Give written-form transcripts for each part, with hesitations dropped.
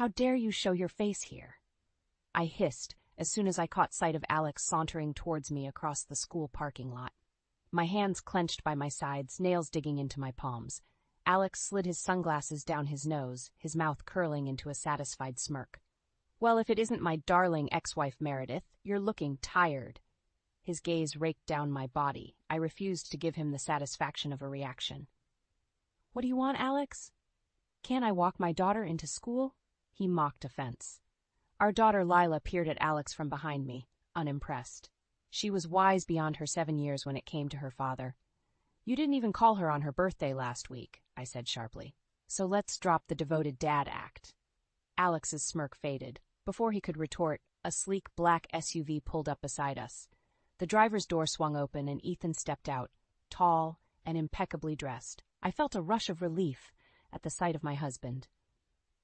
How dare you show your face here? I hissed as soon as I caught sight of Alex sauntering towards me across the school parking lot. My hands clenched by my sides, nails digging into my palms. Alex slid his sunglasses down his nose, his mouth curling into a satisfied smirk. Well, if it isn't my darling ex-wife Meredith, you're looking tired. His gaze raked down my body. I refused to give him the satisfaction of a reaction. What do you want, Alex? Can't I walk my daughter into school? He mocked offense. Our daughter Lila peered at Alex from behind me, unimpressed. She was wise beyond her 7 years when it came to her father. You didn't even call her on her birthday last week, I said sharply. So let's drop the devoted dad act. Alex's smirk faded. Before he could retort, a sleek black SUV pulled up beside us. The driver's door swung open and Ethan stepped out, tall and impeccably dressed. I felt a rush of relief at the sight of my husband.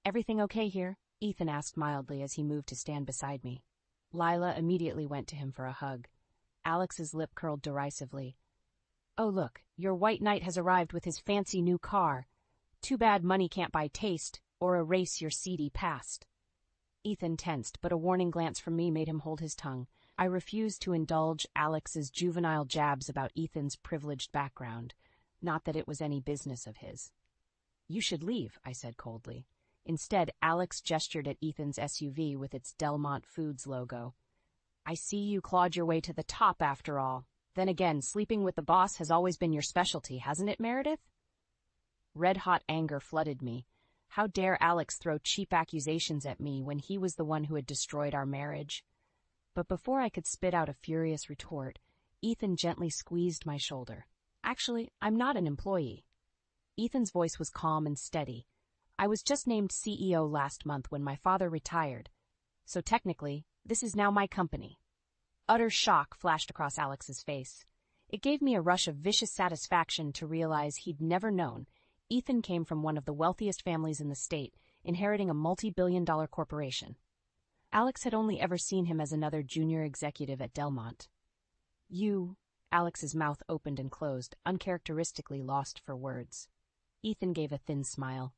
Everything okay here? Ethan asked mildly as he moved to stand beside me. Lila immediately went to him for a hug. Alex's lip curled derisively. Oh look, your white knight has arrived with his fancy new car. Too bad money can't buy taste or erase your seedy past. Ethan tensed, but a warning glance from me made him hold his tongue. I refused to indulge Alex's juvenile jabs about Ethan's privileged background. Not that it was any business of his. You should leave, I said coldly. Instead, Alex gestured at Ethan's SUV with its Delmont Foods logo. I see you clawed your way to the top after all. Then again, sleeping with the boss has always been your specialty, hasn't it, Meredith? Red-hot anger flooded me. How dare Alex throw cheap accusations at me when he was the one who had destroyed our marriage? But before I could spit out a furious retort, Ethan gently squeezed my shoulder. Actually, I'm not an employee. Ethan's voice was calm and steady. I was just named CEO last month when my father retired, so technically, this is now my company. Utter shock flashed across Alex's face. It gave me a rush of vicious satisfaction to realize he'd never known. Ethan came from one of the wealthiest families in the state, inheriting a multi-billion-dollar corporation. Alex had only ever seen him as another junior executive at Delmont. Alex's mouth opened and closed, uncharacteristically lost for words. Ethan gave a thin smile.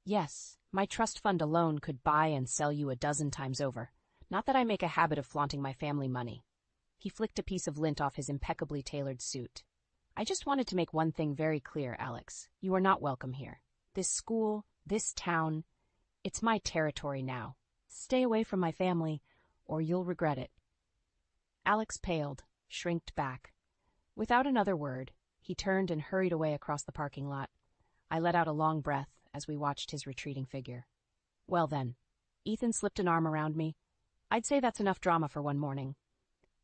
Yes, my trust fund alone could buy and sell you a dozen times over. Not that I make a habit of flaunting my family money. He flicked a piece of lint off his impeccably tailored suit. I just wanted to make one thing very clear, Alex. You are not welcome here. This school, this town, it's my territory now. Stay away from my family, or you'll regret it. Alex paled, shrinked back. Without another word, he turned and hurried away across the parking lot. I let out a long breath as we watched his retreating figure. Well then, Ethan slipped an arm around me. I'd say that's enough drama for one morning.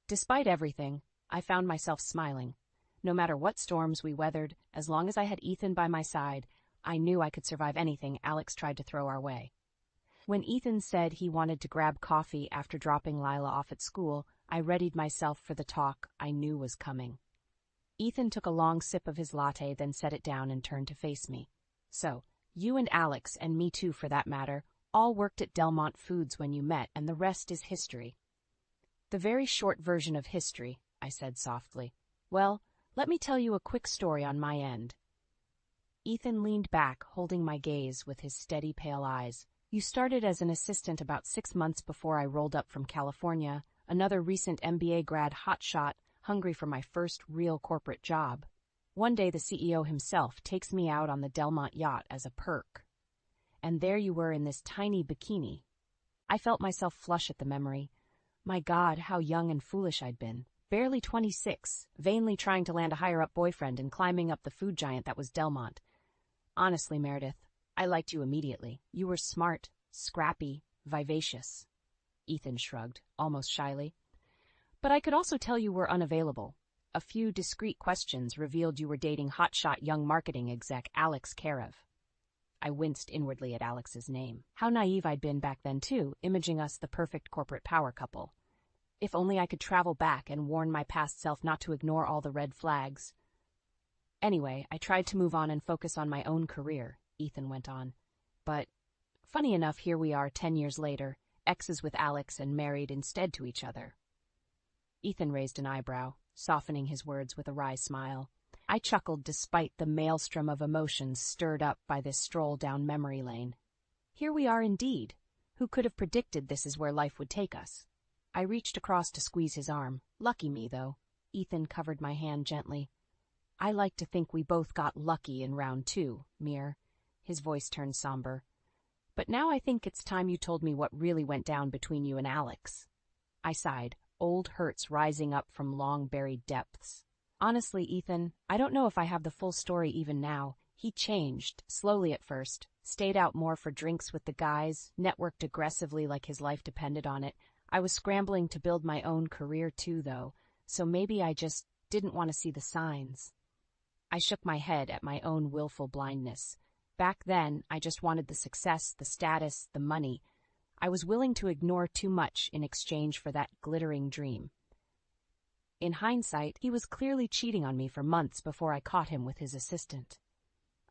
Despite everything, I found myself smiling. No matter what storms we weathered, as long as I had Ethan by my side, I knew I could survive anything Alex tried to throw our way. When Ethan said he wanted to grab coffee after dropping Lila off at school, I readied myself for the talk I knew was coming. Ethan took a long sip of his latte, then set it down and turned to face me. So, you and Alex, and me too for that matter, all worked at Delmont Foods when you met, and the rest is history. The very short version of history, I said softly. Well, let me tell you a quick story on my end. Ethan leaned back, holding my gaze with his steady, pale eyes. You started as an assistant about 6 months before I rolled up from California, another recent MBA grad hotshot, hungry for my first real corporate job. One day the CEO himself takes me out on the Delmont yacht as a perk. And there you were in this tiny bikini. I felt myself flush at the memory. My God, how young and foolish I'd been. Barely 26, vainly trying to land a higher-up boyfriend and climbing up the food giant that was Delmont. Honestly, Meredith, I liked you immediately. You were smart, scrappy, vivacious. Ethan shrugged, almost shyly. But I could also tell you were unavailable. A few discreet questions revealed you were dating hotshot young marketing exec Alex Karev. I winced inwardly at Alex's name. How naive I'd been back then, too, imaging us the perfect corporate power couple. If only I could travel back and warn my past self not to ignore all the red flags. Anyway, I tried to move on and focus on my own career, Ethan went on. But, funny enough, here we are 10 years later, exes with Alex and married instead to each other. Ethan raised an eyebrow, softening his words with a wry smile. I chuckled despite the maelstrom of emotions stirred up by this stroll down memory lane. Here we are indeed. Who could have predicted this is where life would take us? I reached across to squeeze his arm. Lucky me, though. Ethan covered my hand gently. I like to think we both got lucky in round 2, Mir. His voice turned somber. But now I think it's time you told me what really went down between you and Alex. I sighed, old hurts rising up from long-buried depths. Honestly, Ethan, I don't know if I have the full story even now. He changed, slowly at first, stayed out more for drinks with the guys, networked aggressively like his life depended on it. I was scrambling to build my own career too, though, so maybe I just didn't want to see the signs. I shook my head at my own willful blindness. Back then, I just wanted the success, the status, the money. I was willing to ignore too much in exchange for that glittering dream. In hindsight, he was clearly cheating on me for months before I caught him with his assistant.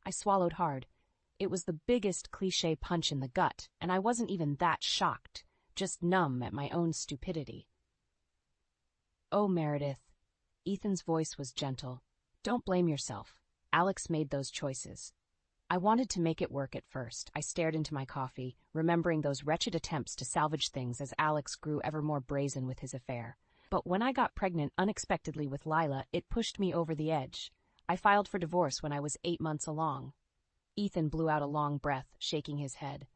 I swallowed hard. It was the biggest cliché punch in the gut, and I wasn't even that shocked, just numb at my own stupidity. Oh, Meredith. Ethan's voice was gentle. Don't blame yourself. Alex made those choices. I wanted to make it work at first. I stared into my coffee, remembering those wretched attempts to salvage things as Alex grew ever more brazen with his affair. But when I got pregnant unexpectedly with Lila, it pushed me over the edge. I filed for divorce when I was 8 months along. Ethan blew out a long breath, shaking his head.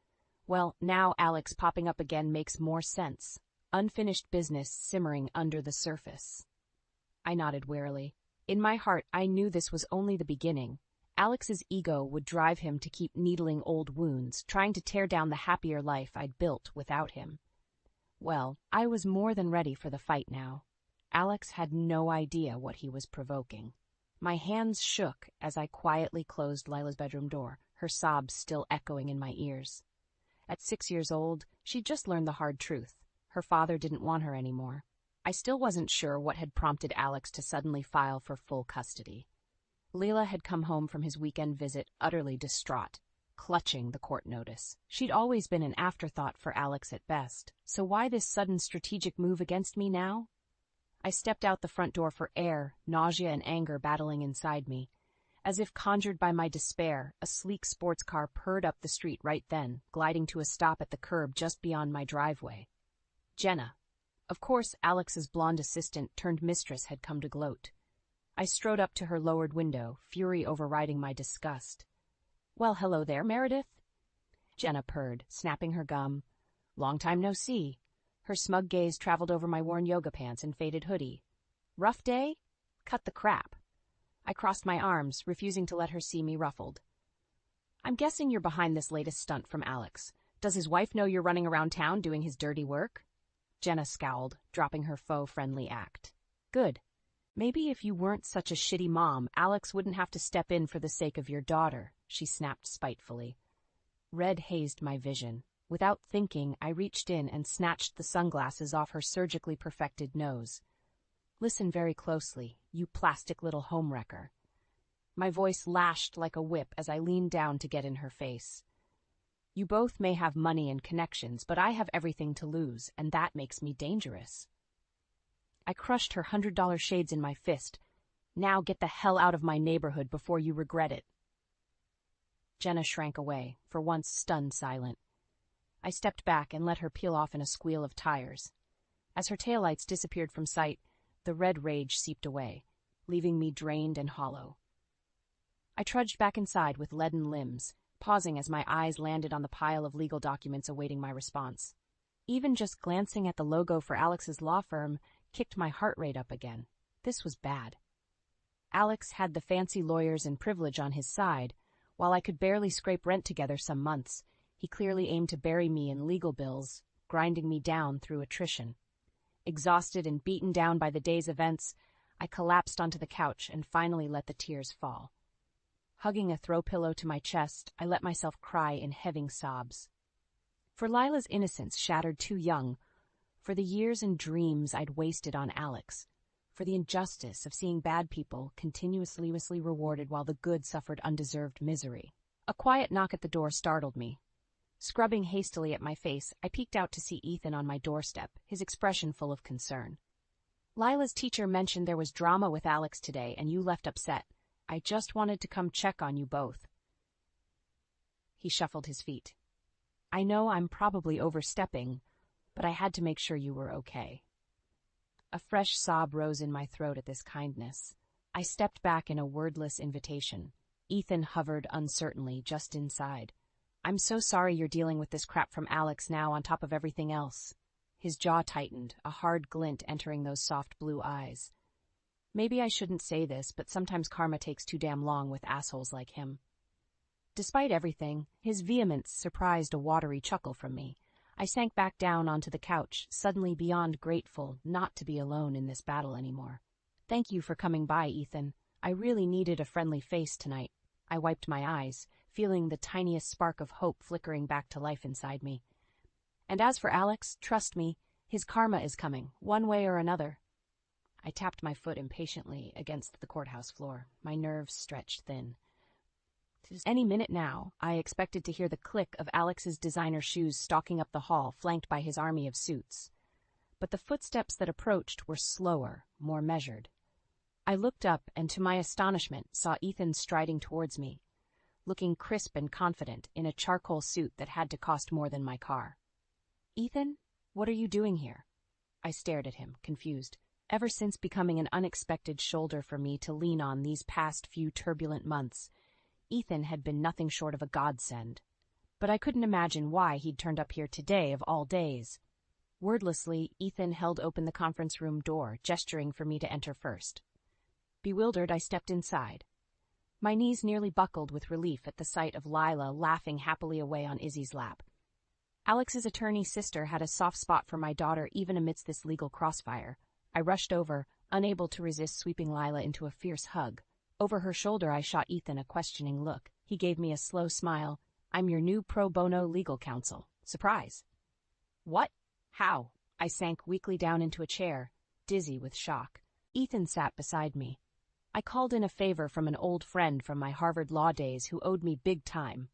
Well, now Alex popping up again makes more sense. Unfinished business simmering under the surface. I nodded wearily. In my heart, I knew this was only the beginning. Alex's ego would drive him to keep needling old wounds, trying to tear down the happier life I'd built without him. Well, I was more than ready for the fight now. Alex had no idea what he was provoking. My hands shook as I quietly closed Lila's bedroom door, her sobs still echoing in my ears. At 6 years old, she'd just learned the hard truth. Her father didn't want her anymore. I still wasn't sure what had prompted Alex to suddenly file for full custody. Leela had come home from his weekend visit utterly distraught, clutching the court notice. She'd always been an afterthought for Alex at best, so why this sudden strategic move against me now? I stepped out the front door for air, nausea and anger battling inside me. As if conjured by my despair, a sleek sports car purred up the street right then, gliding to a stop at the curb just beyond my driveway. Jenna. Of course, Alex's blonde assistant turned mistress had come to gloat. I strode up to her lowered window, fury overriding my disgust. Well, hello there, Meredith. Jenna purred, snapping her gum. Long time no see. Her smug gaze traveled over my worn yoga pants and faded hoodie. Rough day? Cut the crap. I crossed my arms, refusing to let her see me ruffled. I'm guessing you're behind this latest stunt from Alex. Does his wife know you're running around town doing his dirty work? Jenna scowled, dropping her faux-friendly act. Good. Maybe if you weren't such a shitty mom, Alex wouldn't have to step in for the sake of your daughter, she snapped spitefully. Red hazed my vision. Without thinking, I reached in and snatched the sunglasses off her surgically perfected nose. Listen very closely, you plastic little homewrecker. My voice lashed like a whip as I leaned down to get in her face. You both may have money and connections, but I have everything to lose, and that makes me dangerous. I crushed her $100 shades in my fist. Now get the hell out of my neighborhood before you regret it. Jenna shrank away, for once stunned silent. I stepped back and let her peel off in a squeal of tires. As her taillights disappeared from sight, the red rage seeped away, leaving me drained and hollow. I trudged back inside with leaden limbs, pausing as my eyes landed on the pile of legal documents awaiting my response. Even just glancing at the logo for Alex's law firm kicked my heart rate up again. This was bad. Alex had the fancy lawyers and privilege on his side. While I could barely scrape rent together some months, he clearly aimed to bury me in legal bills, grinding me down through attrition. Exhausted and beaten down by the day's events, I collapsed onto the couch and finally let the tears fall. Hugging a throw pillow to my chest, I let myself cry in heaving sobs. For Lila's innocence shattered too young, for the years and dreams I'd wasted on Alex, for the injustice of seeing bad people continuously rewarded while the good suffered undeserved misery. A quiet knock at the door startled me. Scrubbing hastily at my face, I peeked out to see Ethan on my doorstep, his expression full of concern. Lila's teacher mentioned there was drama with Alex today and you left upset. I just wanted to come check on you both. He shuffled his feet. I know I'm probably overstepping, but I had to make sure you were okay." A fresh sob rose in my throat at this kindness. I stepped back in a wordless invitation. Ethan hovered uncertainly just inside. "I'm so sorry you're dealing with this crap from Alex now on top of everything else." His jaw tightened, a hard glint entering those soft blue eyes. Maybe I shouldn't say this, but sometimes karma takes too damn long with assholes like him. Despite everything, his vehemence surprised a watery chuckle from me. I sank back down onto the couch, suddenly beyond grateful not to be alone in this battle anymore. "Thank you for coming by, Ethan. I really needed a friendly face tonight." I wiped my eyes, feeling the tiniest spark of hope flickering back to life inside me. "And as for Alex, trust me, his karma is coming, one way or another." I tapped my foot impatiently against the courthouse floor, my nerves stretched thin. Any minute now, I expected to hear the click of Alex's designer shoes stalking up the hall, flanked by his army of suits. But the footsteps that approached were slower, more measured. I looked up and, to my astonishment, saw Ethan striding towards me, looking crisp and confident in a charcoal suit that had to cost more than my car. "Ethan, what are you doing here?" I stared at him, confused. Ever since becoming an unexpected shoulder for me to lean on these past few turbulent months, Ethan had been nothing short of a godsend. But I couldn't imagine why he'd turned up here today of all days. Wordlessly, Ethan held open the conference room door, gesturing for me to enter first. Bewildered, I stepped inside. My knees nearly buckled with relief at the sight of Lila laughing happily away on Izzy's lap. Alex's attorney sister had a soft spot for my daughter even amidst this legal crossfire. I rushed over, unable to resist sweeping Lila into a fierce hug. Over her shoulder, I shot Ethan a questioning look. He gave me a slow smile. "I'm your new pro bono legal counsel. Surprise." "What? How?" I sank weakly down into a chair, dizzy with shock. Ethan sat beside me. "I called in a favor from an old friend from my Harvard law days who owed me big time.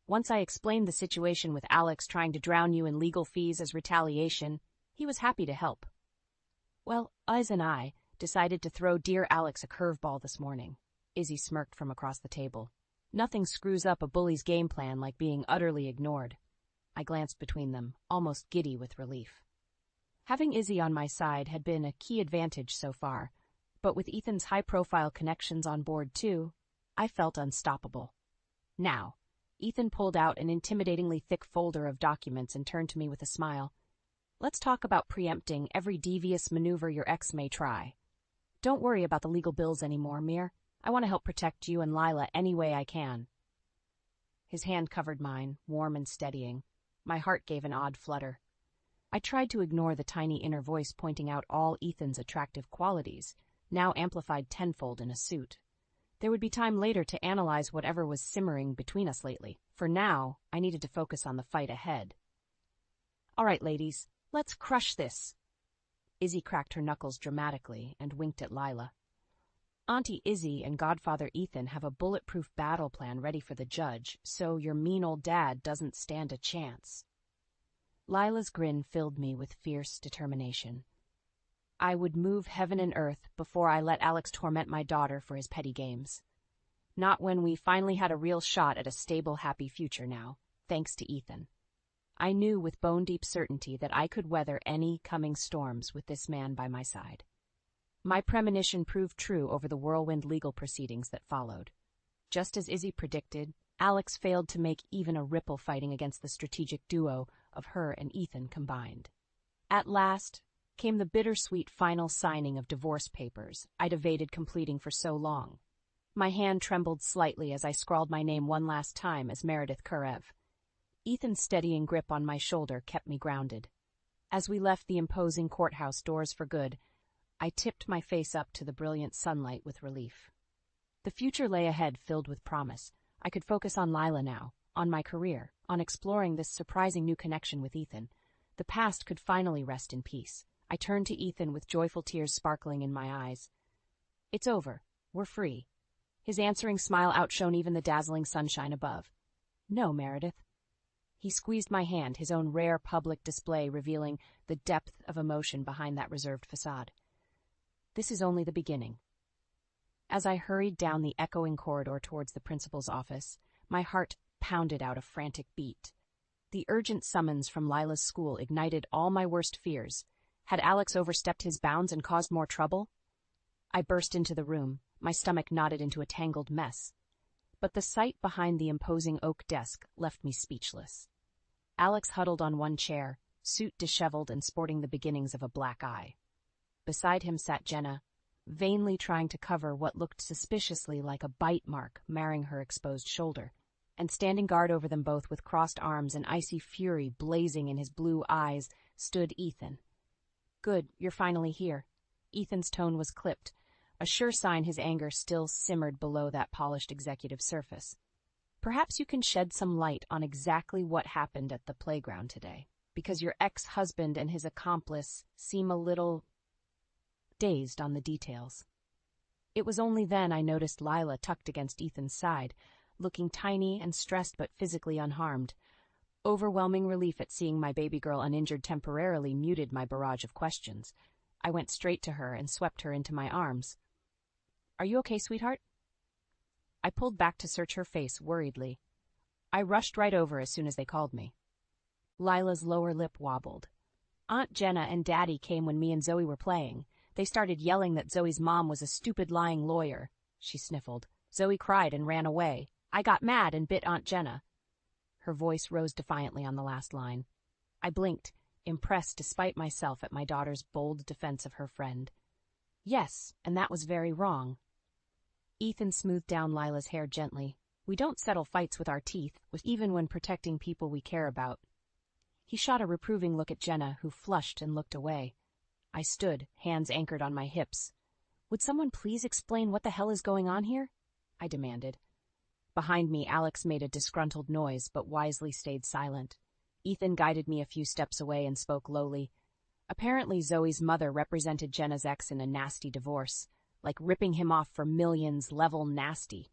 Once I explained the situation with Alex trying to drown you in legal fees as retaliation, he was happy to help. Well, Iz and I decided to throw dear Alex a curveball this morning." Izzy smirked from across the table. "Nothing screws up a bully's game plan like being utterly ignored." I glanced between them, almost giddy with relief. Having Izzy on my side had been a key advantage so far, but with Ethan's high-profile connections on board too, I felt unstoppable. "Now," Ethan pulled out an intimidatingly thick folder of documents and turned to me with a smile. "Let's talk about preempting every devious maneuver your ex may try. Don't worry about the legal bills anymore, Mir. I want to help protect you and Lila any way I can." His hand covered mine, warm and steadying. My heart gave an odd flutter. I tried to ignore the tiny inner voice pointing out all Ethan's attractive qualities, now amplified tenfold in a suit. There would be time later to analyze whatever was simmering between us lately. For now, I needed to focus on the fight ahead. "All right, ladies, let's crush this." Izzy cracked her knuckles dramatically and winked at Lila. "Auntie Izzy and Godfather Ethan have a bulletproof battle plan ready for the judge, so your mean old dad doesn't stand a chance." Lila's grin filled me with fierce determination. I would move heaven and earth before I let Alex torment my daughter for his petty games. Not when we finally had a real shot at a stable, happy future now, thanks to Ethan. I knew with bone-deep certainty that I could weather any coming storms with this man by my side. My premonition proved true over the whirlwind legal proceedings that followed. Just as Izzy predicted, Alex failed to make even a ripple fighting against the strategic duo of her and Ethan combined. At last came the bittersweet final signing of divorce papers I'd evaded completing for so long. My hand trembled slightly as I scrawled my name one last time as Meredith Karev. Ethan's steadying grip on my shoulder kept me grounded. As we left the imposing courthouse doors for good, I tipped my face up to the brilliant sunlight with relief. The future lay ahead filled with promise. I could focus on Lila now, on my career, on exploring this surprising new connection with Ethan. The past could finally rest in peace. I turned to Ethan with joyful tears sparkling in my eyes. "It's over. We're free." His answering smile outshone even the dazzling sunshine above. "No, Meredith." He squeezed my hand, his own rare public display revealing the depth of emotion behind that reserved facade. "This is only the beginning." As I hurried down the echoing corridor towards the principal's office, my heart pounded out a frantic beat. The urgent summons from Lila's school ignited all my worst fears. Had Alex overstepped his bounds and caused more trouble? I burst into the room, my stomach knotted into a tangled mess. But the sight behind the imposing oak desk left me speechless. Alex huddled on one chair, suit disheveled and sporting the beginnings of a black eye. Beside him sat Jenna, vainly trying to cover what looked suspiciously like a bite mark marring her exposed shoulder, and standing guard over them both with crossed arms and icy fury blazing in his blue eyes stood Ethan. "Good, you're finally here." Ethan's tone was clipped, a sure sign his anger still simmered below that polished executive surface. "Perhaps you can shed some light on exactly what happened at the playground today, because your ex-husband and his accomplice seem a little dazed on the details." It was only then I noticed Lila tucked against Ethan's side, looking tiny and stressed but physically unharmed. Overwhelming relief at seeing my baby girl uninjured temporarily muted my barrage of questions. I went straight to her and swept her into my arms. "Are you okay, sweetheart?" I pulled back to search her face worriedly. I rushed right over as soon as they called me. Lila's lower lip wobbled. "Aunt Jenna and Daddy came when me and Zoe were playing. They started yelling that Zoe's mom was a stupid lying lawyer," she sniffled. "Zoe cried and ran away. I got mad and bit Aunt Jenna." Her voice rose defiantly on the last line. I blinked, impressed despite myself at my daughter's bold defense of her friend. "Yes, and that was very wrong." Ethan smoothed down Lila's hair gently. "We don't settle fights with our teeth, even when protecting people we care about." He shot a reproving look at Jenna, who flushed and looked away. I stood, hands anchored on my hips. "Would someone please explain what the hell is going on here?" I demanded. Behind me, Alex made a disgruntled noise, but wisely stayed silent. Ethan guided me a few steps away and spoke lowly. Apparently Zoe's mother represented Jenna's ex in a nasty divorce, like ripping him off for millions level nasty.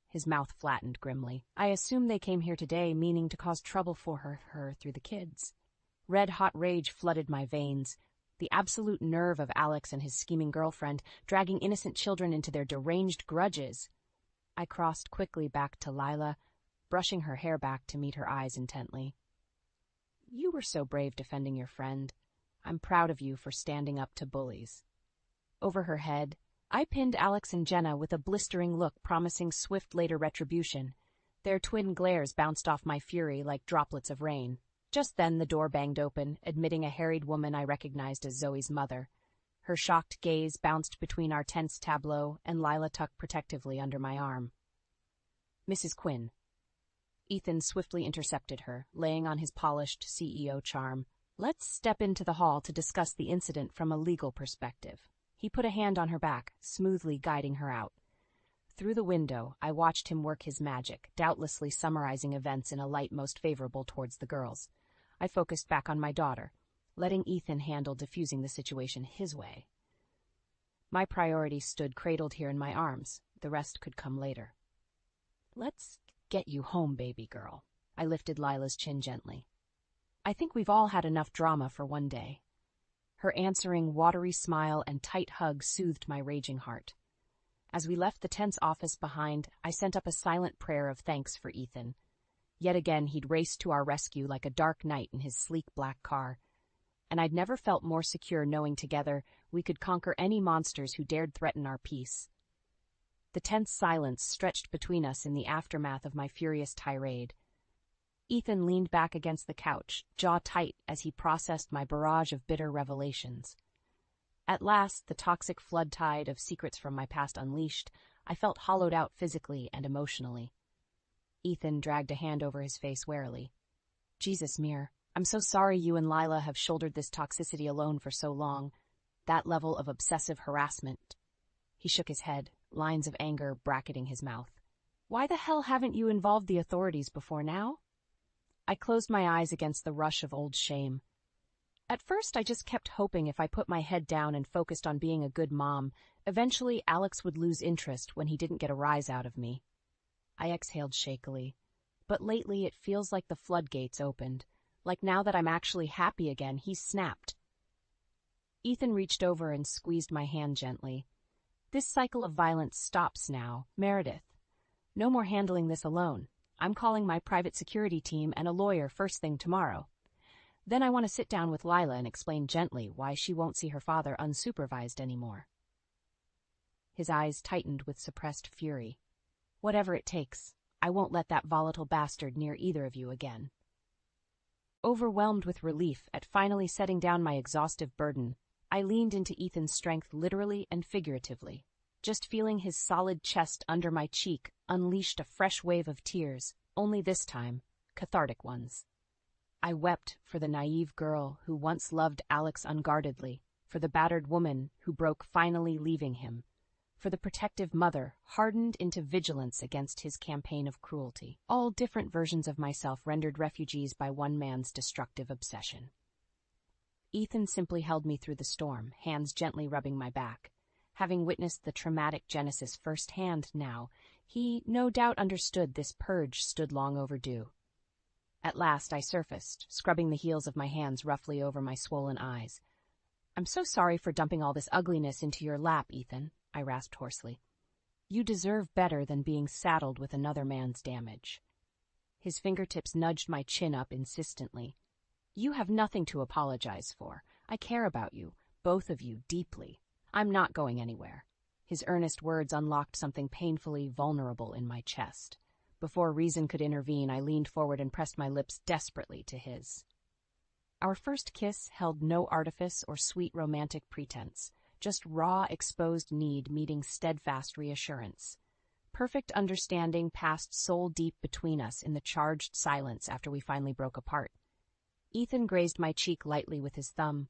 His mouth flattened grimly. "I assume they came here today meaning to cause trouble for her through the kids." Red-hot rage flooded my veins. The absolute nerve of Alex and his scheming girlfriend, dragging innocent children into their deranged grudges. I crossed quickly back to Lila, brushing her hair back to meet her eyes intently. "You were so brave defending your friend. I'm proud of you for standing up to bullies." Over her head, I pinned Alex and Jenna with a blistering look promising swift later retribution. Their twin glares bounced off my fury like droplets of rain. Just then the door banged open, admitting a harried woman I recognized as Zoe's mother. Her shocked gaze bounced between our tense tableau, and Lila tucked protectively under my arm. "Mrs. Quinn." Ethan swiftly intercepted her, laying on his polished CEO charm. "Let's step into the hall to discuss the incident from a legal perspective." He put a hand on her back, smoothly guiding her out. Through the window, I watched him work his magic, doubtlessly summarizing events in a light most favorable towards the girls. I focused back on my daughter, letting Ethan handle diffusing the situation his way. My priority stood cradled here in my arms. The rest could come later. "Let's get you home, baby girl." I lifted Lila's chin gently. "I think we've all had enough drama for one day." Her answering, watery smile and tight hug soothed my raging heart. As we left the tense office behind, I sent up a silent prayer of thanks for Ethan. Yet again he'd raced to our rescue like a dark knight in his sleek black car. And I'd never felt more secure knowing together we could conquer any monsters who dared threaten our peace. The tense silence stretched between us in the aftermath of my furious tirade. Ethan leaned back against the couch, jaw tight as he processed my barrage of bitter revelations. At last, the toxic flood tide of secrets from my past unleashed, I felt hollowed out physically and emotionally. Ethan dragged a hand over his face warily. "Jesus, Mir, I'm so sorry you and Lila have shouldered this toxicity alone for so long. That level of obsessive harassment." He shook his head, lines of anger bracketing his mouth. "Why the hell haven't you involved the authorities before now?" I closed my eyes against the rush of old shame. At first, I just kept hoping if I put my head down and focused on being a good mom, eventually Alex would lose interest when he didn't get a rise out of me. I exhaled shakily. But lately it feels like the floodgates opened. Like now that I'm actually happy again, he's snapped. Ethan reached over and squeezed my hand gently. "This cycle of violence stops now, Meredith. No more handling this alone. I'm calling my private security team and a lawyer first thing tomorrow. Then I want to sit down with Lila and explain gently why she won't see her father unsupervised anymore. His eyes tightened with suppressed fury. Whatever it takes, I won't let that volatile bastard near either of you again. Overwhelmed with relief at finally setting down my exhaustive burden, I leaned into Ethan's strength literally and figuratively. Just feeling his solid chest under my cheek unleashed a fresh wave of tears, only this time, cathartic ones. I wept for the naive girl who once loved Alex unguardedly, for the battered woman who broke finally leaving him, for the protective mother hardened into vigilance against his campaign of cruelty. All different versions of myself rendered refugees by one man's destructive obsession. Ethan simply held me through the storm, hands gently rubbing my back. Having witnessed the traumatic genesis firsthand now, he no doubt understood this purge stood long overdue. At last I surfaced, scrubbing the heels of my hands roughly over my swollen eyes. "I'm so sorry for dumping all this ugliness into your lap, Ethan," I rasped hoarsely. "You deserve better than being saddled with another man's damage." His fingertips nudged my chin up insistently. "You have nothing to apologize for. I care about you, both of you, deeply. I'm not going anywhere." His earnest words unlocked something painfully vulnerable in my chest. Before reason could intervene, I leaned forward and pressed my lips desperately to his. Our first kiss held no artifice or sweet romantic pretense, just raw, exposed need meeting steadfast reassurance. Perfect understanding passed soul-deep between us in the charged silence after we finally broke apart. Ethan grazed my cheek lightly with his thumb.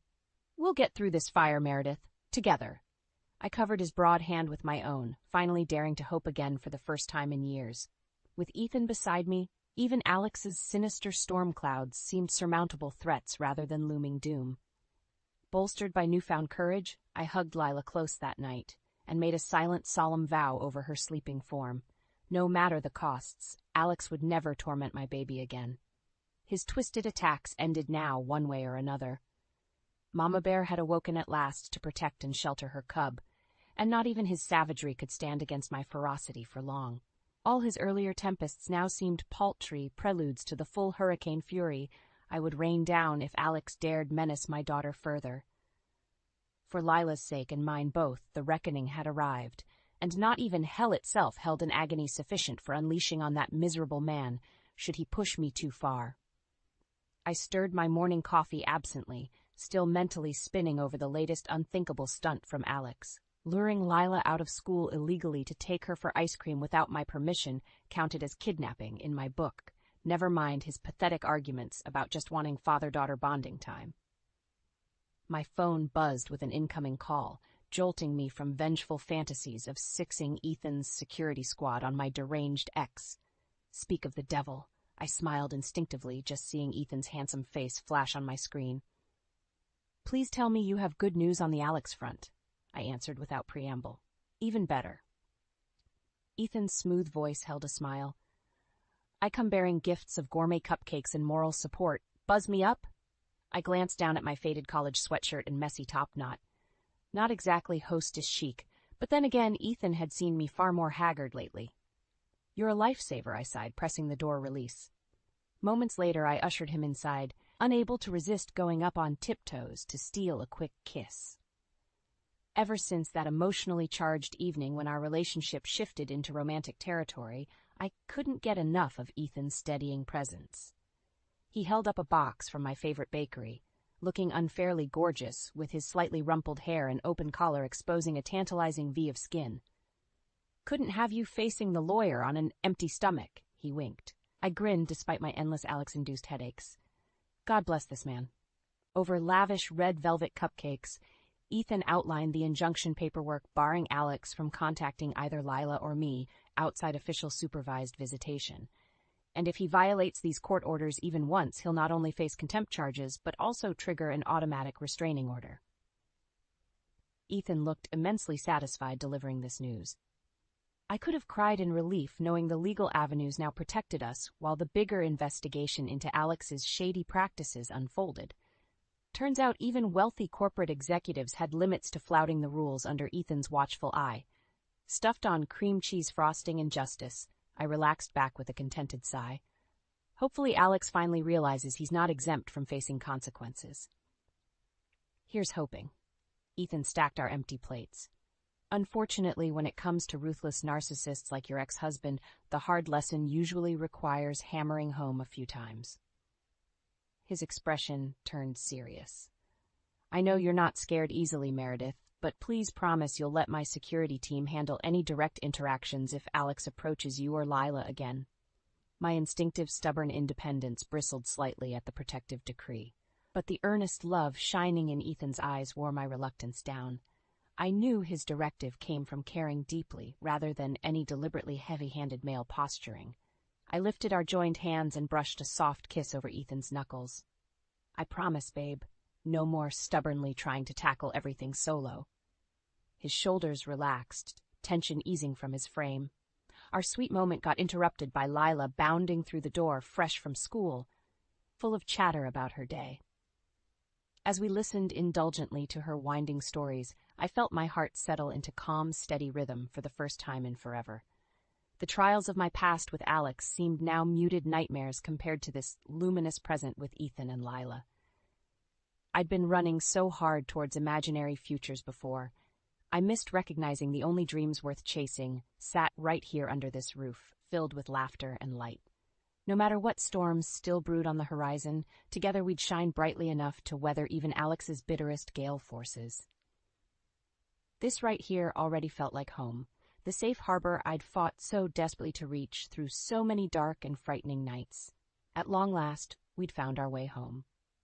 "We'll get through this fire, Meredith. Together." I covered his broad hand with my own, finally daring to hope again for the first time in years. With Ethan beside me, even Alex's sinister storm clouds seemed surmountable threats rather than looming doom. Bolstered by newfound courage, I hugged Lila close that night and made a silent, solemn vow over her sleeping form. No matter the costs, Alex would never torment my baby again. His twisted attacks ended now, one way or another. Mama Bear had awoken at last to protect and shelter her cub, and not even his savagery could stand against my ferocity for long. All his earlier tempests now seemed paltry preludes to the full hurricane fury I would rain down if Alex dared menace my daughter further. For Lila's sake and mine both, the reckoning had arrived, and not even hell itself held an agony sufficient for unleashing on that miserable man, should he push me too far. I stirred my morning coffee absently, still mentally spinning over the latest unthinkable stunt from Alex. Luring Lila out of school illegally to take her for ice cream without my permission counted as kidnapping in my book, never mind his pathetic arguments about just wanting father-daughter bonding time. My phone buzzed with an incoming call, jolting me from vengeful fantasies of sixing Ethan's security squad on my deranged ex. Speak of the devil, I smiled instinctively just seeing Ethan's handsome face flash on my screen. "Please tell me you have good news on the Alex front," I answered without preamble. "Even better." Ethan's smooth voice held a smile. "I come bearing gifts of gourmet cupcakes and moral support. Buzz me up?" I glanced down at my faded college sweatshirt and messy topknot. Not exactly hostess chic, but then again Ethan had seen me far more haggard lately. "You're a lifesaver," I sighed, pressing the door release. Moments later I ushered him inside, unable to resist going up on tiptoes to steal a quick kiss. Ever since that emotionally charged evening when our relationship shifted into romantic territory, I couldn't get enough of Ethan's steadying presence. He held up a box from my favorite bakery, looking unfairly gorgeous, with his slightly rumpled hair and open collar exposing a tantalizing V of skin. "Couldn't have you facing the lawyer on an empty stomach," he winked. I grinned despite my endless Alex-induced headaches. God bless this man. Over lavish red velvet cupcakes, Ethan outlined the injunction paperwork barring Alex from contacting either Lila or me outside official supervised visitation. And if he violates these court orders even once, he'll not only face contempt charges, but also trigger an automatic restraining order. Ethan looked immensely satisfied delivering this news. I could have cried in relief knowing the legal avenues now protected us while the bigger investigation into Alex's shady practices unfolded. Turns out even wealthy corporate executives had limits to flouting the rules under Ethan's watchful eye. Stuffed on cream cheese frosting and justice, I relaxed back with a contented sigh. Hopefully Alex finally realizes he's not exempt from facing consequences. Here's hoping. Ethan stacked our empty plates. Unfortunately, when it comes to ruthless narcissists like your ex-husband, the hard lesson usually requires hammering home a few times. His expression turned serious. I know you're not scared easily, Meredith, but please promise you'll let my security team handle any direct interactions if Alex approaches you or Lila again. My instinctive, stubborn independence bristled slightly at the protective decree, but the earnest love shining in Ethan's eyes wore my reluctance down. I knew his directive came from caring deeply rather than any deliberately heavy-handed male posturing. I lifted our joined hands and brushed a soft kiss over Ethan's knuckles. I promise, babe, no more stubbornly trying to tackle everything solo. His shoulders relaxed, tension easing from his frame. Our sweet moment got interrupted by Lila bounding through the door, fresh from school, full of chatter about her day. As we listened indulgently to her winding stories, I felt my heart settle into calm, steady rhythm for the first time in forever. The trials of my past with Alex seemed now muted nightmares compared to this luminous present with Ethan and Lila. I'd been running so hard towards imaginary futures before. I missed recognizing the only dreams worth chasing sat right here under this roof, filled with laughter and light. No matter what storms still brewed on the horizon, together we'd shine brightly enough to weather even Alex's bitterest gale forces. This right here already felt like home, the safe harbor I'd fought so desperately to reach through so many dark and frightening nights. At long last, we'd found our way home.